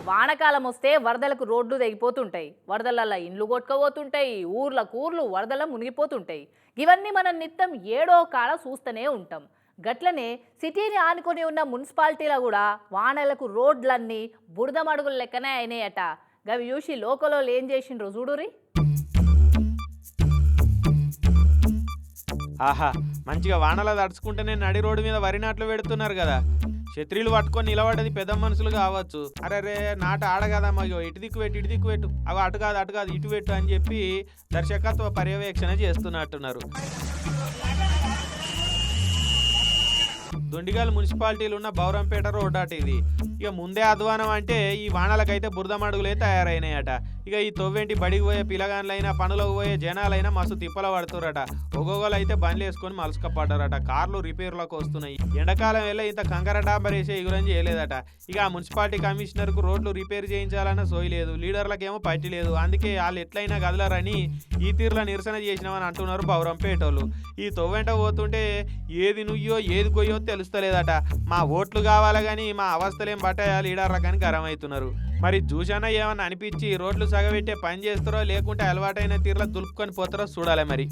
వానకాలం వస్తే వరదలకు రోడ్లు తెగిపోతుంటాయి, వరదలల్ల ఇండ్లు కొట్టుకుపోతుంటాయి, ఊర్లు వరదల మునిగిపోతుంటాయి. ఇవన్నీ మనం నిత్యం ఏడో కాడ చూస్తూనే ఉంటాం. గట్లనే సిటీని ఆనుకొని ఉన్న మున్సిపాలిటీలో కూడా వానలకు రోడ్లన్నీ బురద మడుగుల లెక్కనే అయినాయట. గవి చూసి లోకలో ఏం చేసిండ్రో చూడురి. ఆహా, మంచిగా వానలా తడుచుకుంటేనే నడి రోడ్డు మీద వరి నాట్లు పెడుతున్నారు కదా. ఛత్రీలు పట్టుకొని నిలబడ్డది పెద్ద మనుషులు కావచ్చు. అరే నాట ఆడగదమ్మా, ఇటు దిక్కు పెట్టు, అవి అటు కాదు ఇటు పెట్టు అని చెప్పి దర్శకత్వ పర్యవేక్షణ చేస్తున్నట్టున్నారు. దొండిగల్ మున్సిపాలిటీలు ఉన్న బౌరంపేట రోడ్ అట ఇది. ఇక ముందే అధ్వానం అంటే ఈ వానలకైతే బురద మడుగులే తయారైనాయట. ఇక ఈ తొవ్వేంటి బడికి పోయే పిల్లగాన్లైనా పనులకు పోయే జనాలైనా మస్తు తిప్పల పడుతురట. ఒక్కొక్కరు అయితే బండ్లు వేసుకొని మలుసుకపోతారట. కార్లు రిపేర్లకు వస్తున్నాయి. ఎండాకాలం వెళ్ళి ఇంత కంకర డాంబర్ వేసే ఎగురం చేయలేదట. ఇక ఆ మున్సిపాలిటీ కమిషనర్కు రోడ్లు రిపేర్ చేయించాలన్న సోయి లేదు, లీడర్లకేమో పట్టి లేదు. అందుకే వాళ్ళు ఎట్లయినా కదలరని ఈ తీరులో నిరసన చేసినామని అంటున్నారు బౌరంపేటోళ్ళు. ఈ తొవ్వెంట పోతుంటే ఏది నుయ్యో ఏది కొయ్యో తెలుస్తలేదట. మా ఓట్లు కావాలా కానీ మా అవస్థలేం బట్టాయా లీడర్లకని గరం అవుతున్నారు. మరి చూసానా ఏమన్నా అనిపించి రోడ్లు సగబెట్టే పని చేస్తారో లేకుంటే అలవాటైన తీరులో దులుపుకొని పోతారో చూడాలి మరి.